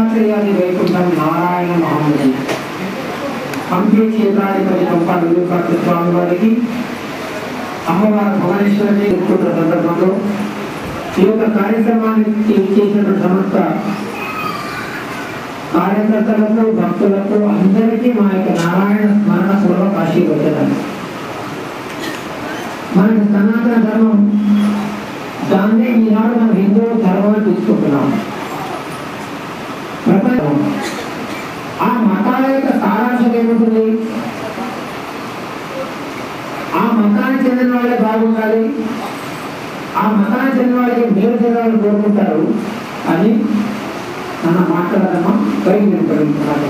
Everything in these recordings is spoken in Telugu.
దత్తాత్రేయాది వైకుంఠం నారాయణ మహాముని హంపి క్షేత్రాధిపతి పంపాడు స్వామి వారికి అమ్మవారి భువనేశ్వరిని ఎదుర్కొంటున్న సందర్భంలో ఈ యొక్క కార్యక్రమానికి చేసినటువంటి సమస్త కార్యకర్తలకు భక్తులకు అందరికీ మా యొక్క నారాయణ స్మరణ పూర్వక ఆశీర్వచనాలు. మనకి సనాతన ధర్మం దాన్నే ఈనాడు మనం హిందూ ధర్మాన్ని తీసుకుంటున్నాం. ప్రపంచం ఆ మతాల యొక్క సారాంశం ఏముంటుంది? ఆ మతానికి చెందిన వాళ్ళే బాగుండాలి, ఆ మతానికి చెందిన వాళ్ళకి మేలు జరగాలని కోరుకుంటారు అని మన మాట్లాడదామా పరిగణింపడుతున్నారు.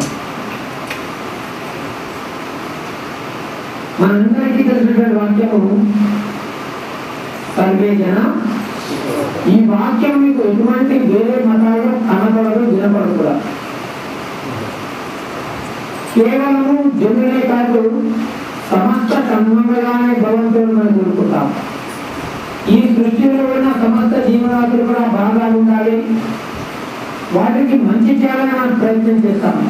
మనందరికీ తెలిసినటువంటి వాక్యము సర్వే జన. ఈ వాక్యం మీకు ఎటువంటి వేరే మతాలు కనపడదు, వినపడదు కూడా. కేవలము జనులే కాదు, సమస్త కర్మగానే భగవంతుడు మనం కోరుకుంటాం. ఈ సృష్టిలో ఉన్న సమస్త జీవరాశులు కూడా బాగా ఉండాలి, వాటికి మంచి చేయాలని మనం ప్రయత్నం చేస్తాము.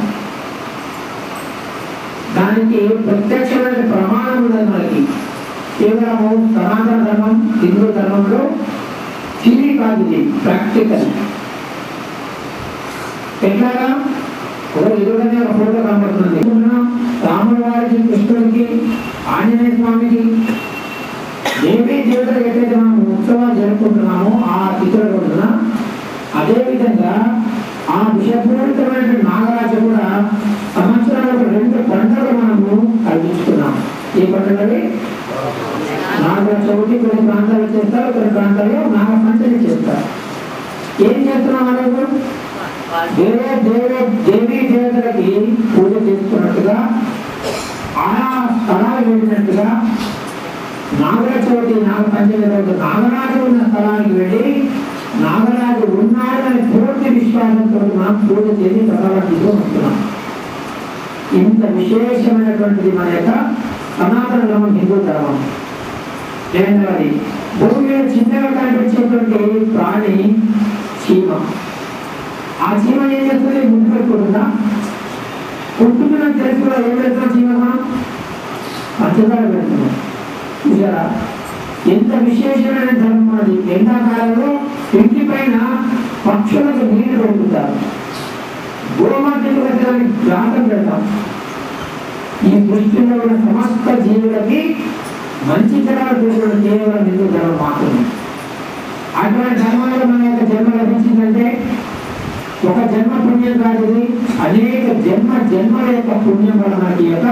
దానికి ప్రత్యక్షమైన ప్రమాణం ఉన్నది మనకి. కేవలము సనాతన ధర్మం హిందూ ధర్మంలో థియరీ కాదు, ఇది ప్రాక్టికల్. ఎట్లాగా ఎదురుగానే ఒక ఫోటో కనబడుతుంది. రాముల వారికి, కృష్ణుడికి, ఆంజనేయ స్వామికి ఏవే దేవతలు ఎట్లయితే మనం ఉత్సవాలు జరుపుకుంటున్నామో ఆ తిథుల రోజున, అదేవిధంగా ఆ విషపూరితమైన నాగరాజు కూడా సంవత్సరాలకు 2 పండుగలు మనము కల్పించుకున్నాం. ఈ పండుగని నాగర చవితి కొన్ని ప్రాంతాలు చేస్తారు, కొన్ని ప్రాంతాల్లో నాగ పంచమి చేస్తారు. ఏం చేస్తున్నాం అనేది దేవీ దేవతలకి పూజ చేసుకున్నట్టుగా, ఆయా స్థలాలు వెళ్ళినట్టుగా నాగర చవితి నాగ పంచమి రోజు నాగరాజు ఉన్న స్థలానికి వెళ్ళి నాగరాజు ఉన్నాడని పూర్తి విశ్వాసంతో మనం పూజ చేసి ప్రసాదం తీసుకుంటున్నాం. ఇంత విశేషమైనటువంటిది మన యొక్క సనాతన ధర్మం, హిందూ ధర్మం. రెండవది, భూమి మీద చిన్నగా కనిపించేటువంటి ప్రాణి చీమ. ఆ చీమ ఏం చేస్తుంది? ముందు పెట్టుకుంటుందా? పుట్టుకున్న తెలిసి కూడా ఏం పెడుతున్నాం? చీమ మనం పంచదార పెడుతున్నాం. చూసారా ఎంత విశేషమైన ధర్మం అది. ఎండాకాలంలో ఇంటి పైన పక్షులకు నీళ్లు పెడుతుంటారు, గోమాతకు పెట్టడానికి జాతం పెడతాం. ఈ దృష్టిలో ఉన్న సమస్త జీవులకి మంచి తరాలు చేసిన కేవలం హిందూ ధర్మం మాత్రమే. అటువంటి ధర్మంలో మన యొక్క జన్మ లభించిందంటే ఒక జన్మ పుణ్యం కాదు, అనేక జన్మల యొక్క పుణ్యం వల్ల మనకి యొక్క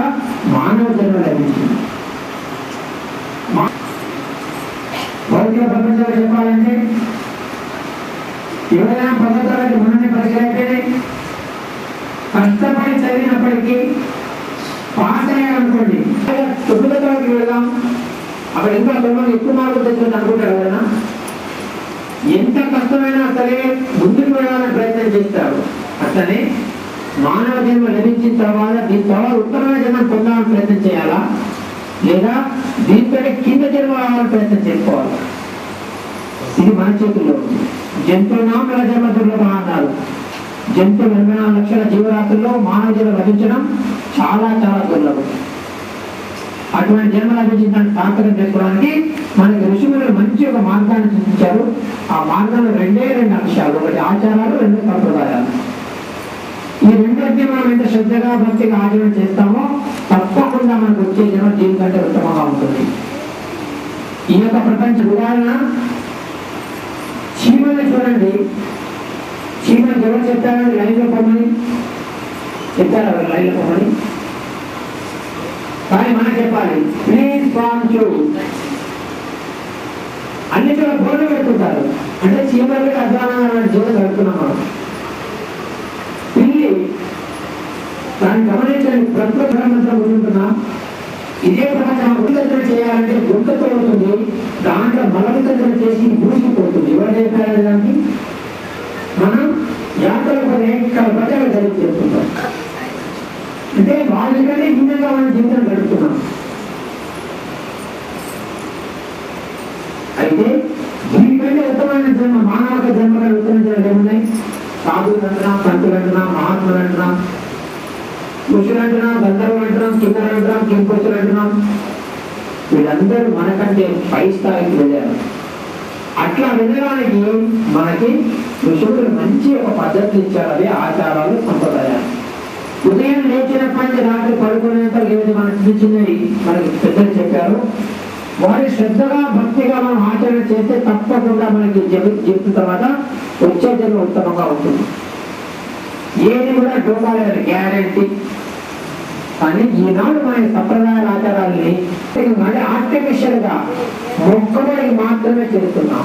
మానవ జన్మ లభించింది. భౌతిక ప్రపంచంలో చెప్పాలంటే ఎవరైనా పద్ధతులకి మనల్ని పరిగెత్తే కష్టపడి చదివినప్పటికీ పాస్ అయ్యారనుకోండి, 9వ తరగతికి వెళ్దాం, అక్కడ ఇంకా ఎక్కువ మార్కులు తెచ్చుకుంటే అనుకుంటారు ఎవరైనా. ఎంత కష్టమైనా సరే ముందుకు వెళ్ళాలని ప్రయత్నం చేస్తారు. అట్లనే మానవ జన్మ లభించిన తర్వాత దీని తర్వాత ఉత్తరమైన జన్మ పొందాలని ప్రయత్నం చేయాలా, లేదా దీంతో కింద జన్మ రావాలని ప్రయత్నం చేసుకోవాలి. ఇది మన చేతుల్లో ఉంది. జంతువునాం జన్మ దుర్లభ అన్నారు. జంతువులు 84 లక్షల జీవరాశుల్లో మానవ జన్మ లభించడం చాలా చాలా దుర్లభం. అటువంటి జన్మ లభించిందని సార్థకం చేసుకోవడానికి మనకి ఋషులు మంచి ఒక మార్గాన్ని సూచించారు. ఆ మార్గంలో 2 అంశాలు, ఒకటి ఆచారాలు, 2 సంప్రదాయాలు. ఈ రెండింటినీ మనం ఎంత శ్రద్ధగా భక్తిగా ఆచరణ చేస్తామో తప్పకుండా మనకు వచ్చే జన్మ దీనికంటే ఉత్తమంగా ఉంటుంది. ఈ యొక్క ప్రపంచ ఉదాహరణ చీమని చూడండి. చీమకి ఎవరు చెప్పారని లైన్లో పొమ్మని చెప్పారు, ఎవరు లైన్లో పొమ్మని. కానీ మనం చెప్పాలి ప్లీజ్ ఫామ్ చూ. అన్ని చోట్ల బోర్డు పెట్టుకుంటారు, అంటే చీమలకి అధ్వానంగా చోట కడుతున్నాం మనం. పిల్లి దాన్ని గమనించండి, ప్రకృతి మంత్రం ఉంటున్నాం. ఇదే ప్రపంచం వితంత్రం చేయాలంటే గుంటతో ఉంటుంది, దాంట్లో మల వితంత్రం చేసి మూసిపోతుంది. ఎవరు చెప్పారు దానికి? మనం యాత్రలకు అనేక ప్రజలు జరిగి చేస్తుంటాం. అంటే వాళ్ళకంటే భిన్నంగా మనం జీవితం గడుపుతున్నాం. అయితే దీనికంటే ఉత్తమమైన జన్మ మానవ జన్మగా ఉత్తమైన జన్మలు ఏమున్నాయి? సాధువులు అంటున్నాం, సంతులు అంటున్నాం, పురుషులు అంటున్నాం, గంధర్వులు అంటున్నాం, కిన్నెరలు అంటున్నాం, కింపురుషులు అంటున్నాం. వీళ్ళందరూ మనకంటే పై స్థాయికి వెళ్ళారు. అట్లా వెళ్ళడానికి మనకి ఋషులు మంచి ఒక పద్ధతి ఇచ్చారు. అదే ఆచారాలు, సంప్రదాయాలు. ఉదయం లేచినప్పటి నుంచి రాత్రి పడుకునేంత ఏది మనకి చిన్న చిన్నవి మనకి పెద్దలు చెప్పారు. వారి శ్రద్ధగా భక్తిగా మనం ఆచరణ చేస్తే తప్పకుండా మనకి జీవితం తర్వాత వచ్చే జన్మ ఉత్తమంగా ఉంటుంది. ఏది కూడా డోకాలేదు, గ్యారంటీ. కానీ ఈనాడు మన సంప్రదాయాల ఆచారాలని అంటే ఆర్టిఫిషియల్ గా మొక్కబడికి మాత్రమే చేస్తున్నాం.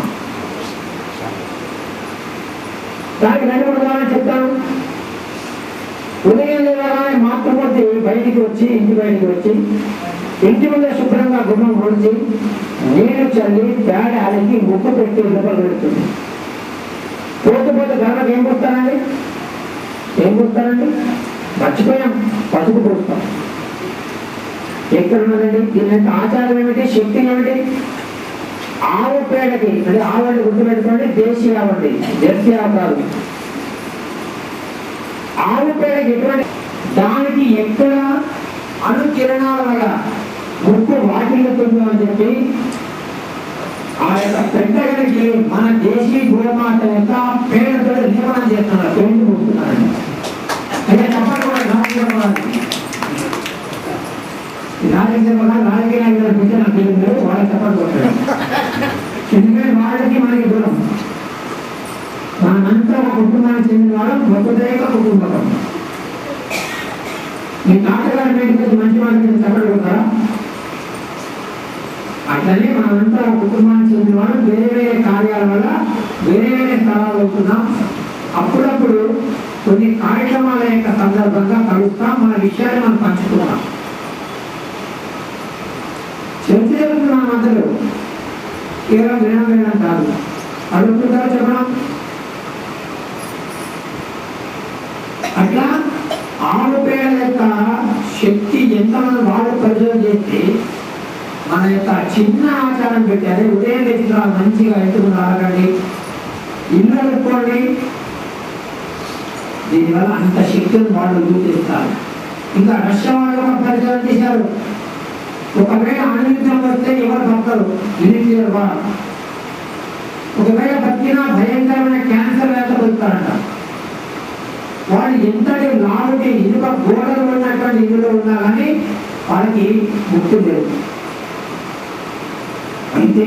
దానికి 2-3 ఉదాహరణ చెప్తాను. ఉదయం లేవగానే మాతృమూర్తి బయటికి వచ్చి ఇంటి ముందే శుభ్రంగా గుమ్మం పొడిచి నీళ్లు చల్లి పేడ అలికి ముక్కు పెట్టి లోపల పెడుతుంది. పోతు గర్భకు ఏం పోస్తారండి? మర్చిపోయాం, పసుపు పోస్తాం. ఎక్కడ ఉన్నదండి దీని యొక్క ఆచారం ఏమిటి, శక్తి ఏమిటి? ఆవు పేడకి అంటే ఆవుని గుర్తుపెట్టుకోండి, దేశీ ఆవండి, జెర్సీ ఆవు కాదు. ఆవు పేడకి ఎటువంటి దానికి ఎక్కడ అనుకిరణాల వల్ల ముక్కు వాటిల్లుతుందో అని చెప్పి ఆ యొక్క పెద్దగడికి మన దేశీ గోమాత యొక్క పేడతో నిర్మాణం చేస్తున్నారు, పెయింట్ పూస్తున్నారండి. అయితే తప్పకుండా రాజకీయ నాయకుల బిడ్డ నాకు తెలియదు, వాళ్ళకి తప్పని కొట్టాడు. ఎందుకంటే వాళ్ళకి మనకి దూరం. మనమంతా ఒక కుటుంబానికి చెందిన వాళ్ళం, ఒకదైక కుటుంబం. మీ తాతగారి బయటకు మంచి వాళ్ళకి తప్పని కొడతారా? అట్లనే మనమంతా ఒక కుటుంబానికి చెందిన వాళ్ళం, వేరే కార్యాల వల్ల వేరే స్థలాలు అవుతున్నాం. అప్పుడప్పుడు కొన్ని కార్యక్రమాల యొక్క సందర్భంగా కలుస్తాం, మన విషయాన్ని మనం పంచుకున్నాం. చర్చ జరుగుతున్నాం అందరూ, కేవలం వినడం కాదు. అడుగుతుంటారా చెప్పడం? అట్లా ఆవు పేడ యొక్క శక్తి ఎంతమంది వాళ్ళు పరిశోధన చేస్తే మన యొక్క చిన్న ఆచారం పెట్టి అదే ఉదయం లేచిన మంచిగా ఎందుకు ఆగండి, ఇల్లు అనుకోండి, దీనివల్ల అంత శక్తిని వాళ్ళు చూపిస్తారు. ఇంకా రష్యా వాళ్ళు కూడా పరిశోధన చేశారు. ఒకవేళ అణుయుద్ధం వస్తే ఎవరు బతకరు, న్యూక్లియర్ వార్. ఒకవేళ బతికినా భయంకరమైన క్యాన్సర్ వేత బతుకుతారంట. వాళ్ళు ఎంతటి లావుకి ఇనుప గోడలు ఉన్నటువంటి ఇల్లులో ఉన్నా కానీ వాళ్ళకి ముక్తి లేదు. అయితే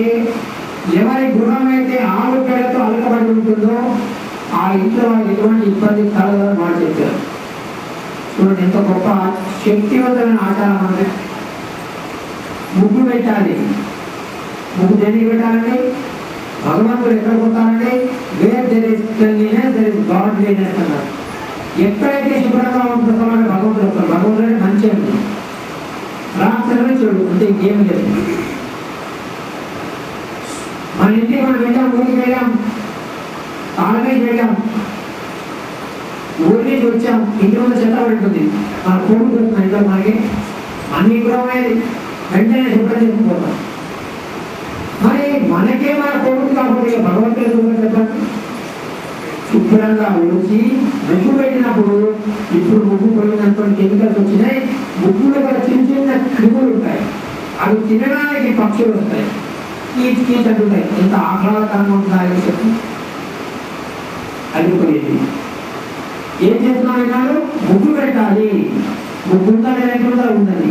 ఎవరి గృహం అయితే ఆవు పేడతో అలకబడి ఉంటుందో ఆ ఇంట్లో ఎటువంటి ఇబ్బంది కలగదని వాళ్ళు చెప్పారు. చూడండి ఎంత గొప్ప శక్తివంతమైన ఆచారం అంటే. ముగ్గు పెట్టాలి. ముగ్గు దేనికి పెట్టాలండి? భగవంతుడు ఎక్కడ పోతారండి? Where there is cleanliness there is godliness అన్నారు. ఎక్కడైతే శుభ్రంగా ఉంటుందో అంటే భగవంతుడు వస్తారు. భగవంతుడు అంటే మంచి అండి, రాత్రి చూడు అంటే ఇంకేం లేదు. మన ఇంటికి మనం వెళ్ళాం, ఊరికి వెళ్ళాం, తాళమే వెళ్ళాం, ఊరి నుంచి వచ్చాం, ఇంటి ముందు చెత్త పడుతుంది, మన కొడుకు దొరుకుతుంది ఇంట్లో మనకి అన్ని కూడా వెంటనే శుభ్రం చేసుకుపోతాం. మరి మనకే మన కొడుకు కాకపోతే భగవంతుడు శుభ్రం చెప్పండి. శుభ్రంగా ఊసి ముగ్గు పెట్టినప్పుడు ఇప్పుడు ముగ్గు పోయినటువంటి కెమికల్స్ వచ్చినాయి, ముగ్గులో కూడా చిన్న చిన్న క్రిములు ఉంటాయి, అవి తినడానికి పక్షులు వస్తాయి, కీచుకుంటాయి. ఎంత ఆహ్లాదకరంగా ఉంటున్నాయని చెప్పి అడిగిపోయింది. ఏం చేస్తున్నాం అన్నాడు? ముగ్గు పెట్టాలి. ముగ్గు లేకుండా ఉన్నది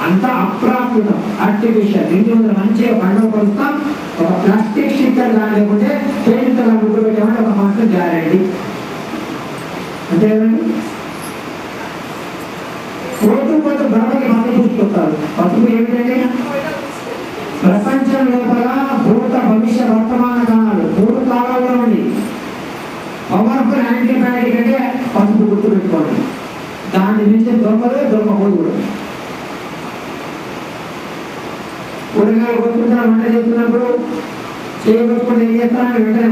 అంతా అప్రాకృతం, ఆర్టిఫిషియల్. ఇంటి ముందు మంచిగా పండుగ పరుస్తాం, ఒక ప్లాస్టిక్ స్టిక్కర్ కానీ లేకుంటే పెయింట్ ముగ్గు పెట్టామంటే ఒక మాత్రం గ్యారంటీ. అంతేనండి. పోతూ గర్భకి మందు చూసుకొస్తారు. పసుపు ఏమిటండి? ప్రపంచం లోపల భూత భవిష్య వర్తమాన కాలాలు 3 కాలాల్లో ఉంది. పవర్ఫుల్ యాంటీబయాటిక్ అంటే పసుపు గుర్తు పెట్టుకోండి. దాని నుంచి దొరకపోదు కూడా. కూరగాయలు కొట్టుకుంటారు, వంట చేస్తున్నప్పుడు చేయబట్టుకుంటే ఏం చేస్తారని వెంటనే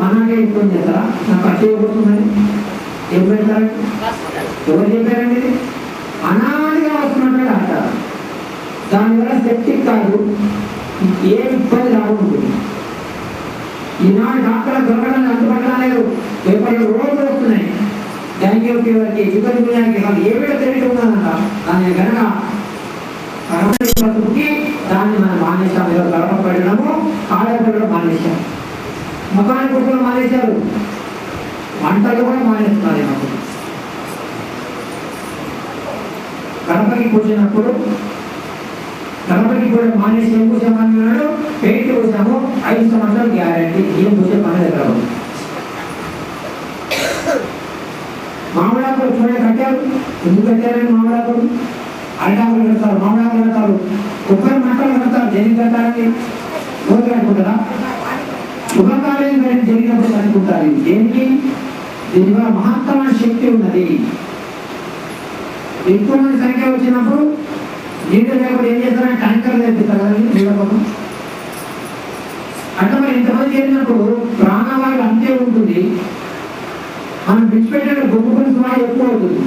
మనాకే ఇబ్బంది చేస్తారా? నాకు అది చేయబడుతుందని ఏం పెడతారండి? ఎవరు చెప్పారండి? అనాదిగా వస్తున్నట్టు అంటారు. దానివల్ల సెప్టిక్ కాదు, ఏ ఇబ్బంది రాకుండా. ఈనాడు డాక్టర్లు దొరకడానికి అందుబాటులో లేదు. పేపర్లు రోజు వస్తున్నాయి. డెంగ్యూ డెంగ్యూ ఫీవర్కి చికెన్ గున్యాకి అసలు ఏమిటో తెలియకుందంట. దాన్ని కనుక బతుకుకి దాన్ని మనం మానేసాం. ఏదో గడప పెట్టడము కాళ్ళ మానేసాం, ముఖాన్ని కుక్కలు మానేశారు, వంటలు కూడా మానేస్తున్నారు. మాకు గడపకి కూర్చున్నప్పుడు గణపతి కూడా మానేసి ఏం కూర్చోమన్నాడు, పెయింట్ కూర్చాము 5 సంవత్సరాలు గ్యారంటీ, ఏం కూర్చో పని దగ్గర. మామిడాకులు చూడండి కట్టారు, ఎందుకు కట్టారని మామిడాకులు అరిటాకులు కడతారు, మామిడాకులు కడతారు, కుక్కర్ మంటలు కడతారు. దేనికి కట్టాలని రోజులు అనుకుంటారా? శుభకార్యం జరిగినప్పుడు అనుకుంటారు. దేనికి? దీనివల్ల మహత్తరమైన శక్తి ఉన్నది. ఎక్కువ మంది సంఖ్య వచ్చినప్పుడు నీళ్ళు లేకపోతే ఏం చేస్తారని ట్యాంకర్లు తెప్పిస్తారు కదండి నీళ్ళ కోసం. అంటే మరి ఇంతమంది చేరినప్పుడు ప్రాణవాయు అంతే ఉంటుంది, మనం విడిచిపెట్టిన గొప్ప పులుసు వాయు ఎక్కువ అవుతుంది.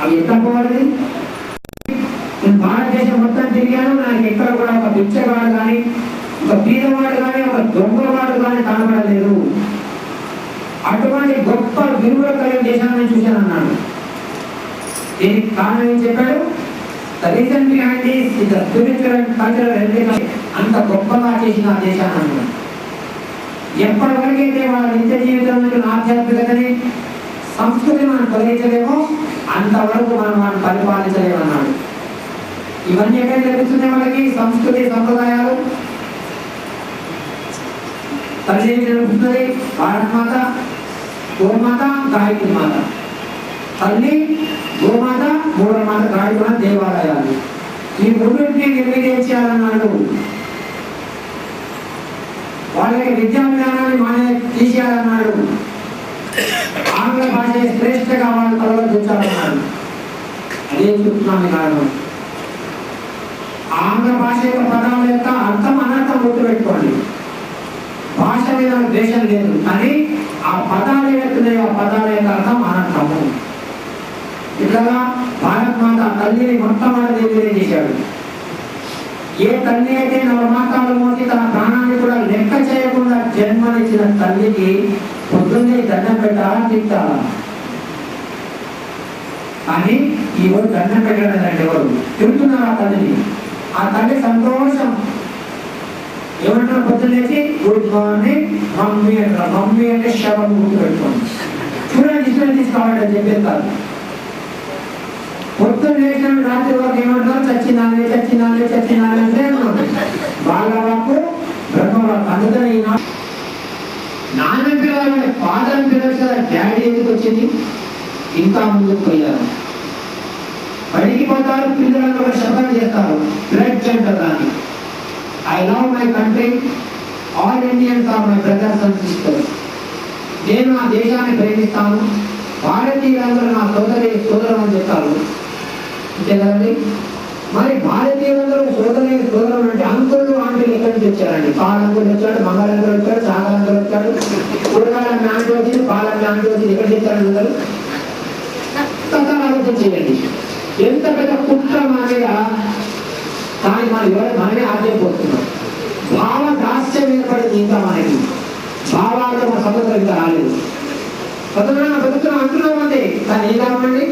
అవి ఎక్కడ పోవాలి? నేను భారతదేశం మొత్తం తిరిగాను, నాకు ఎక్కడ కూడా ఒక పిచ్చగాడు కానీ, ఒక బీదవాడు కానీ, ఒక దొంగవాడు కానీ కనబడలేదు. అటువంటి గొప్ప విలువలు కలిగిన దేశాన్ని చూశాను అన్నాడు. దీనికి కారణం ఏం చెప్పాడు? Reason behind this is the spiritual and cultural heritage. అంత గొప్పగా చేసిన ఆ దేశాన్ని అన్నాడు. ఎప్పటివరకైతే వాళ్ళ నిత్య జీవితంలో ఆధ్యాత్మికతని సంస్కృతిని మనం తొలగించలేమో అంతవరకు మనం వాళ్ళని పరిపాలించలేమన్నాడు. ఇవన్నీ ఎక్కడ లభిస్తున్నాయి వాళ్ళకి? సంస్కృతి సంప్రదాయాలు. తల్లి లభిస్తుంది భారత మాత, గోమాత, గాయత్రి మాత. తల్లి, గోమాత, మూలమాత, గాయత్రి దేవాలయాలు. ఈ మూడింటిని నిర్వీర్యం చేయాలన్నాడు. వాళ్ళకి విద్యా విధానాన్ని తీసేయాలన్నాడు. ఆంగ్ల భాష శ్రేష్టగా వాళ్ళ తలలో చూచాలన్నాడు. అదే చెప్తున్నాను కారణం. ఆంగ్ల భాష యొక్క పదాల యొక్క అర్థం అనర్థం గుర్తుపెట్టుకోండి. భాష మీద ద్వేషం లేదు, కానీ ఆ పదాలు ఏవైతున్నాయో ఆ పదాల యొక్క అర్థం అనర్థము. ఇట్లా భారత్ మాత తల్లిని మొట్టమొదటి నిర్వీర్యం చేశాడు. ఏ తల్లి అయితే నవమాసాలు మోసి తన ప్రాణాన్ని కూడా లెక్క చేయకుండా జన్మనిచ్చిన తల్లికి పొద్దున్నే దండం పెట్టాలా, తిట్టాలా? కానీ ఈరోజు దండం పెట్టడం అంటే ఎవరు తింటున్నారు? ఆ తల్లిని. ఆ తల్లి సంతోషం. ఏమంటారు? పొద్దున్నేసి గుడ్ మార్నింగ్ మమ్మీ అంటారు. మమ్మీ అంటే శవం గుర్తుపెట్టుకోండి. చూడండి ఇష్టం తీసుకోవాలని చెప్పేస్తారు. పొద్దున్న లేచిన రాత్రి వరకు ఏమంటారు? చచ్చినాలే చచ్చినాలే చచ్చినాలే అంటే వాళ్ళ వాకు బ్రహ్మవాకు. అందుకని నాన్న పిల్లలు ఫాదర్ పిల్లలు కదా, డాడీ ఎందుకు వచ్చింది? ఇంకా ముందుకు పోయారు, బయటికి పోతారు, పిల్లలందరూ శబ్దం చేస్తారు, బ్లడ్ అంటారు దాన్ని. I love my country, all Indians are my brothers and sisters. నేను ఆ దేశాన్ని ప్రేమిస్తాను, భారతీయులందరూ నా సోదరులు అని చెప్తారు. అంతే కదండి. మరి భారతీయులందరూ సోదరులు అంటే అంకుళ్ళు ఆంటీలు ఎక్కడి నుంచి వచ్చారండి? పాలంకులు వచ్చాడు, మంగళంకులు వచ్చాడు, సాగలంకులు వచ్చాడు, కూరగాయల మ్యాంటీ వచ్చింది, పాల మ్యాంటీ వచ్చింది. ఎక్కడ తెచ్చారు అందరూ? ఆలోచన చేయండి. ఎంత పెద్ద కుట్ర మాదిరిగా. కానీ మనమే ఆశ్చర్యపోతున్నాం. భావ దాస్యం ఏర్పడింది ఇంకా మనకి. భావాలతో మన స్వతంత్రం ఇంకా రాలేదు. స్వతంత్రంగా బతుకుతున్నాం అంటున్నాం అండి, కానీ ఏం కావండి?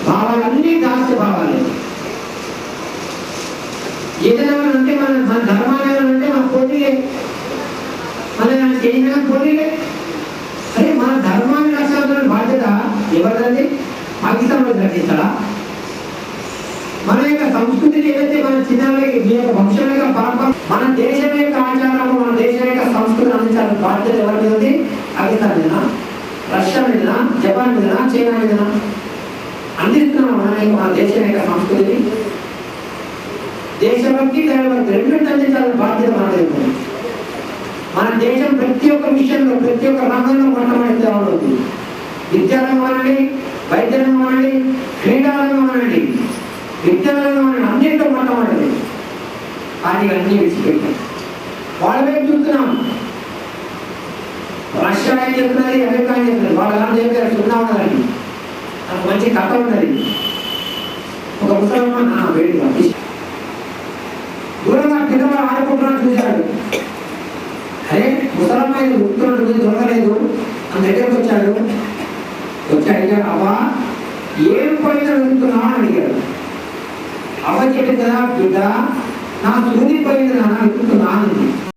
భావాలన్నీ దాస్య భావాలే. ఏదైనా అంటే మన ధర్మాలు అంటే మన పోటీలే, మన చేసిన పోటీలే. అరే మన ధర్మాన్ని రక్షించాల్సిన బాధ్యత ఎవరిదండి? పాకిస్తాన్లో రక్షిస్తాడా? మన యొక్క సంస్కృతిని ఏదైతే మన చిన్నాలకి మీ యొక్క వంశం యొక్క పరంపర, మన దేశం యొక్క ఆచారాలు, మన దేశం యొక్క సంస్కృతిని అందించాల్సిన బాధ్యత ఎవరి మీద ఉంది? పాకిస్తాన్ మీద, రష్యా మీద, జపాన్ మీద, చైనా మీద అందిస్తున్నాం. మన దేశం యొక్క సంస్కృతిని, దేశభక్తి, దైవభక్తి రెండింటి అందించాల్సిన బాధ్యత మన దగ్గర ఉంది. మన దేశం ప్రతి ఒక్క విషయంలో, ప్రతి ఒక్క రంగంలో మొట్టమొదటి అవుతుంది. విద్యారంగం అనండి, వైద్యరంగం అనండి, క్రీడారంగం అనండి, విద్యారంగం అనండి, అన్నింటిలో మొట్టమొదటి. కానీ అన్నీ విడిచిపెట్టాం. వాళ్ళ వైపు చూస్తున్నాం. రష్యా ఏం చెప్తున్నది, అమెరికా ఏం చెప్తున్నది? వాళ్ళ చెప్పారు సున్నా ఉన్నదండి. నాకు మంచి కథ ఉన్నది. ఒక ముసలమ్మ వేడి దూరంగా పిల్లలు ఆడుకుంటున్నాడు, చూశాడు. అరే ముసలమ్మాయి గుర్తున్నట్టు దొరకలేదు అని దగ్గరకు వచ్చాడు. వచ్చి అడిగాడు, అవ్వా ఏం పైన వెళ్తున్నా అని అడిగాడు. అవ్వ చెప్పింది కదా, బిడ్డ నా సూది పైన వెళ్తున్నా అంది.